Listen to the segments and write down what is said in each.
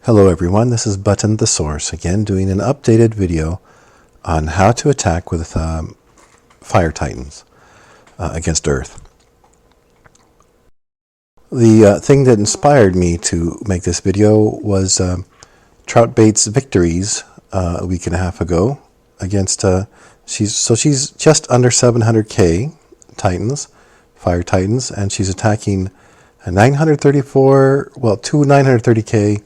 Hello everyone, this is Button the Source, again doing an updated video on how to attack with Fire Titans against Earth. The thing that inspired me to make this video was Troutbait's victories a week and a half ago against, she's just under 700k Titans, Fire Titans, and she's attacking two 930k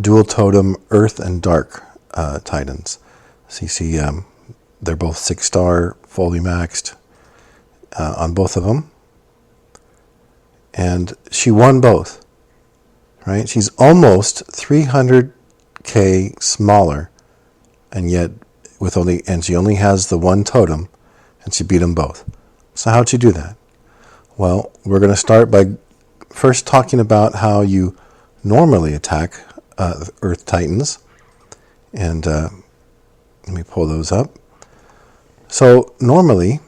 dual totem Earth and Dark Titans. So you see they're both 6-star, fully maxed on both of them. And she won both, right? She's almost 300k smaller, and yet she only has the one totem, and she beat them both. So how'd she do that? Well, we're going to start by first talking about how you normally attack Earth Titans, and let me pull those up. So normally,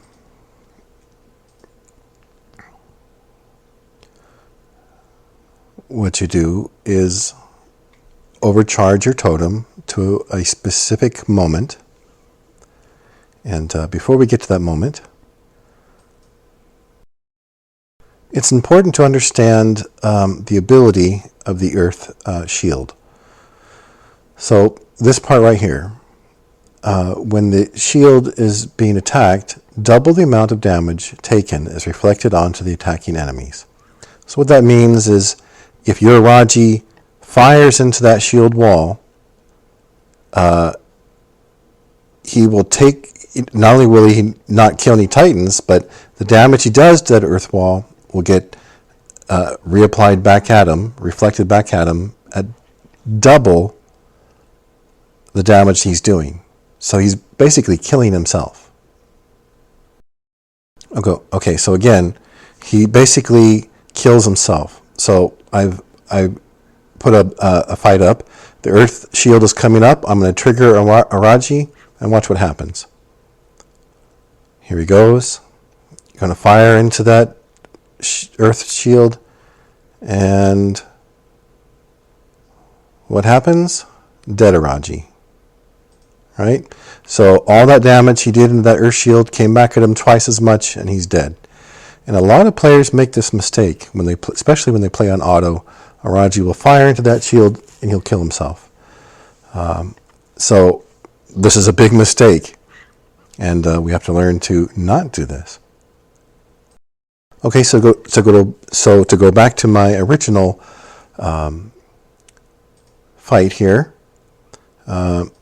what you do is overcharge your totem to a specific moment, and before we get to that moment, it's important to understand the ability of the Earth shield. So this part right here, when the shield is being attacked, double the amount of damage taken is reflected onto the attacking enemies. So what that means is if your Raji fires into that shield wall, he will take, not only will he not kill any Titans, but the damage he does to that Earth wall will get reapplied back at him, reflected back at him at double the damage he's doing. So he's basically killing himself. Okay, so again, he basically kills himself. So I put a fight up. The Earth shield is coming up. I'm going to trigger a Raji and watch what happens. Here he goes. Going to fire into that Earth shield, and what happens? Dead Raji. Right? So all that damage he did into that Earth shield came back at him twice as much, and he's dead. And a lot of players make this mistake when they, especially when they play on auto. A Raji will fire into that shield and he'll kill himself. So this is a big mistake, and we have to learn to not do this. Okay, so to go back to my original fight here, I'm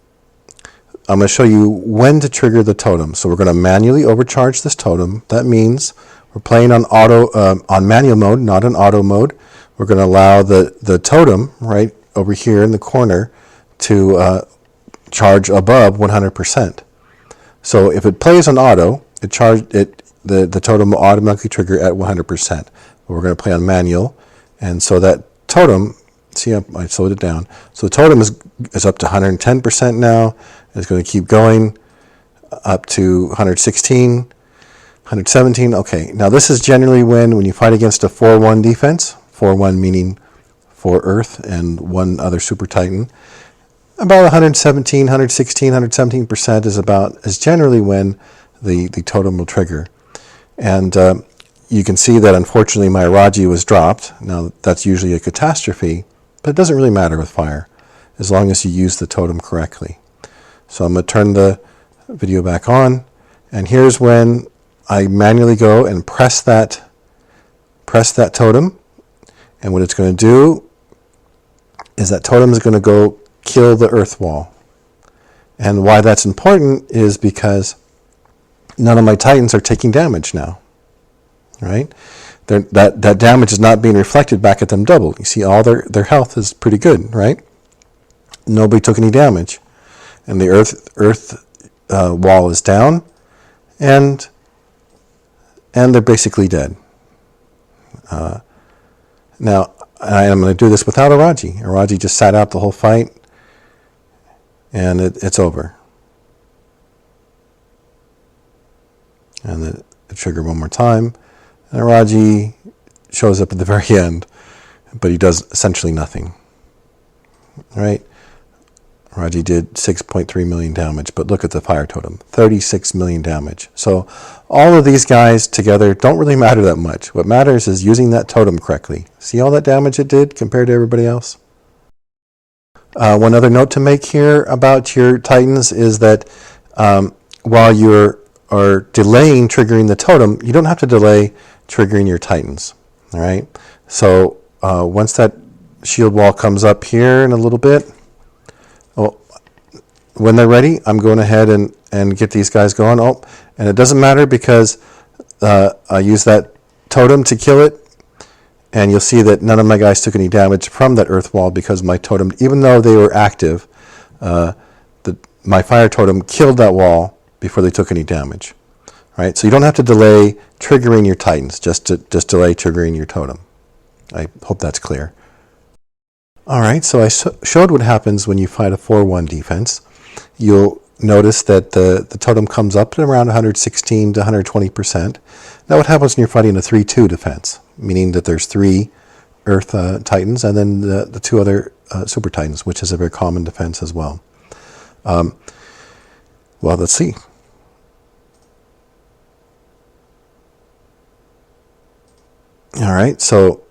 going to show you when to trigger the totem. So we're going to manually overcharge this totem. That means we're playing on on manual mode, not in auto mode. We're going to allow the totem right over here in the corner to charge above 100%. So if it plays on auto, the totem will automatically trigger at 100%. But we're going to play on manual, and so that totem, see, I slowed it down. So the totem is up to 110% now. It's going to keep going up to 116, 117. Okay, now this is generally when you fight against a 4-1 defense. 4-1 meaning 4 Earth and 1 other Super Titan. About 117, 116, 117% is generally when the totem will trigger. And you can see that unfortunately my Raji was dropped. Now that's usually a catastrophe, but it doesn't really matter with fire as long as you use the totem correctly. So I'm going to turn the video back on, and here's when I manually go and press that totem, and what it's going to do is that totem is going to go kill the Earth wall. And why that's important is because none of my Titans are taking damage now, right? That damage is not being reflected back at them double. You see, all their health is pretty good, right? Nobody took any damage, and the Earth wall is down, and they're basically dead. Now I'm going to do this without a Raji. A Raji just sat out the whole fight, and it's over. And the trigger one more time, and Raji shows up at the very end, but he does essentially nothing. right? Raji did 6.3 million damage, but look at the fire totem, 36 million damage. So all of these guys together don't really matter that much. What matters is using that totem correctly. See all that damage it did compared to everybody else? One other note to make here about your Titans is that while you are delaying triggering the totem, you don't have to delay triggering your Titans. All right. So once that shield wall comes up here in a little bit, when they're ready, I'm going ahead and get these guys going. Oh, and it doesn't matter because I use that totem to kill it. And you'll see that none of my guys took any damage from that earth wall because my totem, even though they were active, my fire totem killed that wall before they took any damage. Right? So you don't have to delay triggering your Titans, just delay triggering your totem. I hope that's clear. All right, so I showed what happens when you fight a 4-1 defense. You'll notice that the totem comes up to around 116 to 120%. Now what happens when you're fighting a 3-2 defense, meaning that there's 3 Earth Titans and then the 2 other Super Titans, which is a very common defense as well. Well, let's see. All right, so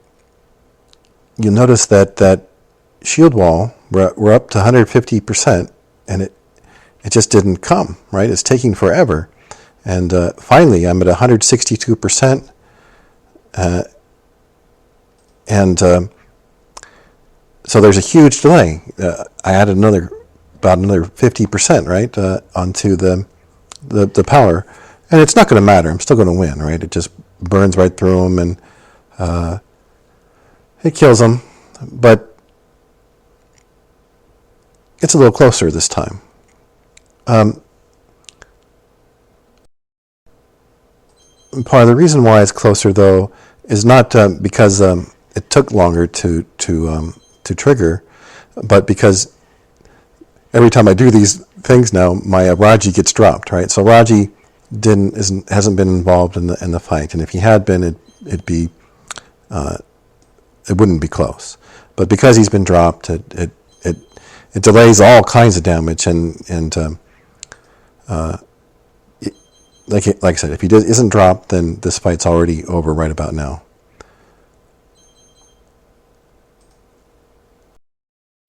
you'll notice that shield wall, we're up to 150%, and it just didn't come, right? It's taking forever. And finally, I'm at 162%. So there's a huge delay. I added about another 50%, right, onto the power. And it's not going to matter. I'm still going to win, right? It just burns right through them and it kills them. But it's a little closer this time. Part of the reason why it's closer, though, is not because it took longer to trigger, but because every time I do these things now, my Raji gets dropped, right? So Raji hasn't been involved in the fight, and if he had been, it wouldn't be close. But because he's been dropped, it delays all kinds of damage, and like I said, if he isn't dropped, then this fight's already over right about now.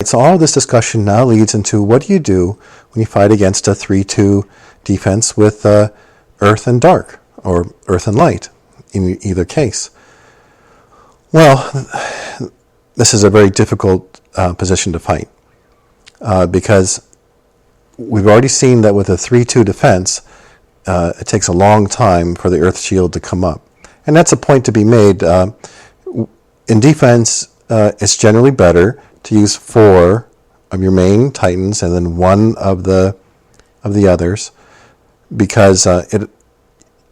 So all of this discussion now leads into what do you do when you fight against a 3-2 defense with Earth and Dark, or Earth and Light, in either case. Well, this is a very difficult position to fight because we've already seen that with a 3-2 defense, it takes a long time for the Earth shield to come up. And that's a point to be made. In defense, it's generally better to use 4 of your main Titans and then 1 of the others, because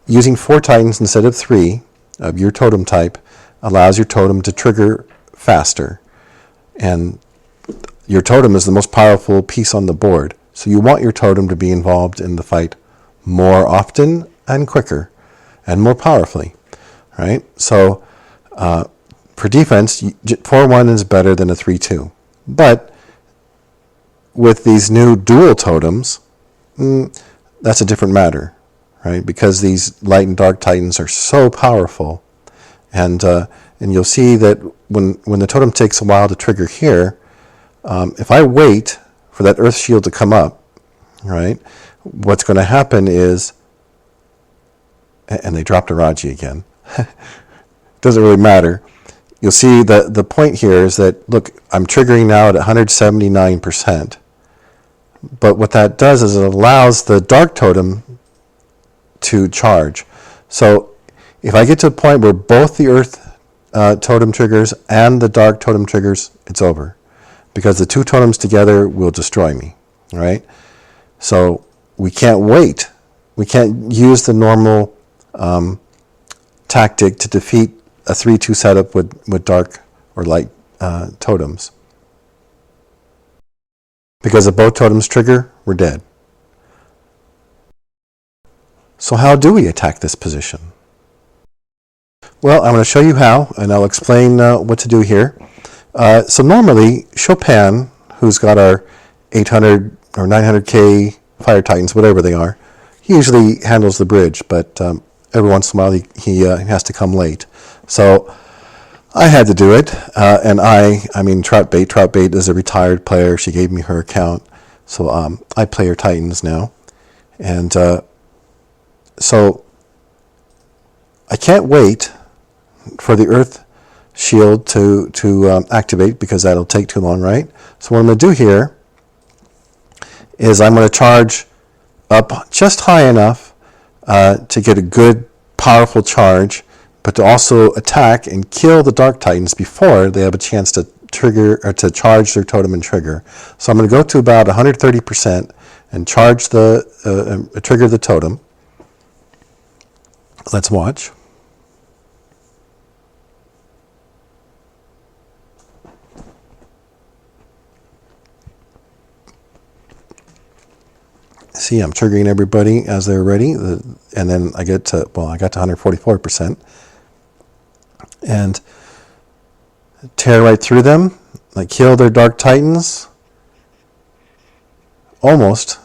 using 4 Titans instead of 3 of your totem type allows your totem to trigger faster. And your totem is the most powerful piece on the board. So you want your totem to be involved in the fight more often and quicker and more powerfully, right? So for defense, 4-1 is better than a 3-2. But with these new dual totems, that's a different matter, right? Because these light and dark Titans are so powerful. And you'll see that when the totem takes a while to trigger here, if I wait for that Earth shield to come up, right, what's going to happen is, and they dropped a Raji again. Doesn't really matter. You'll see that the point here is that, look, I'm triggering now at 179%. But what that does is it allows the dark totem to charge. So if I get to a point where both the Earth totem triggers and the dark totem triggers, it's over. Because the 2 totems together will destroy me, right? So we can't wait. We can't use the normal tactic to defeat a 3-2 setup with dark or light totems. Because if both totems trigger, we're dead. So how do we attack this position? Well, I'm going to show you how, and I'll explain what to do here. So normally, Chopin, who's got our 800 or 900K Fire Titans, whatever they are, he usually handles the bridge, but every once in a while he has to come late. So I had to do it, and I mean, Troutbait is a retired player. She gave me her account, so I play her Titans now, and so I can't wait for the Earth Shield to activate, because that'll take too long, right? So what I'm going to do here is I'm going to charge up just high enough to get a good, powerful charge, but to also attack and kill the Dark Titans before they have a chance to trigger or to charge their totem and trigger. So I'm going to go to about 130% and charge trigger the totem. Let's watch. See, I'm triggering everybody as they're ready, and then I got to 144%, and tear right through them. I kill their Dark Titans, almost.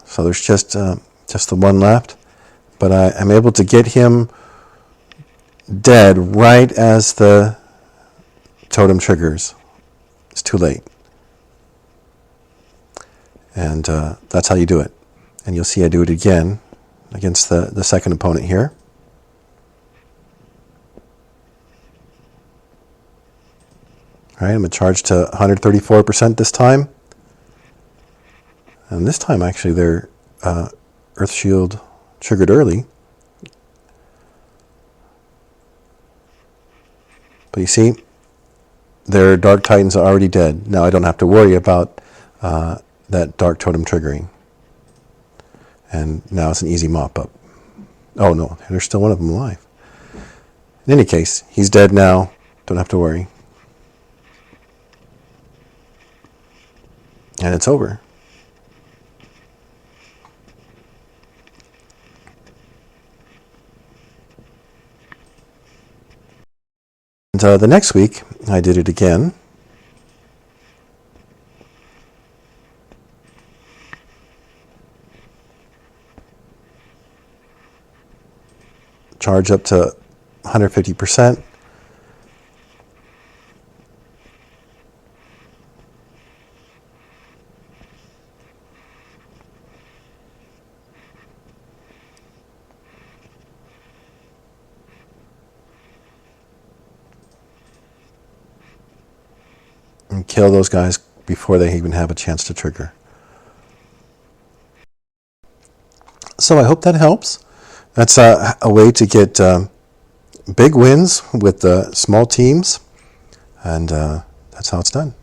So there's just the one left, but I'm able to get him dead right as the totem triggers. It's too late. And that's how you do it. And you'll see I do it again against the second opponent here. All right, I'm going to charge to 134% this time. And this time, actually, their Earth Shield triggered early. But you see, their Dark Titans are already dead. Now I don't have to worry about that Dark Totem triggering. And now it's an easy mop-up. Oh no, there's still one of them alive. In any case, he's dead now. Don't have to worry. And it's over. And the next week, I did it again. Charge up to 150%. And kill those guys before they even have a chance to trigger. So I hope that helps. That's a way to get big wins with small teams, and that's how it's done.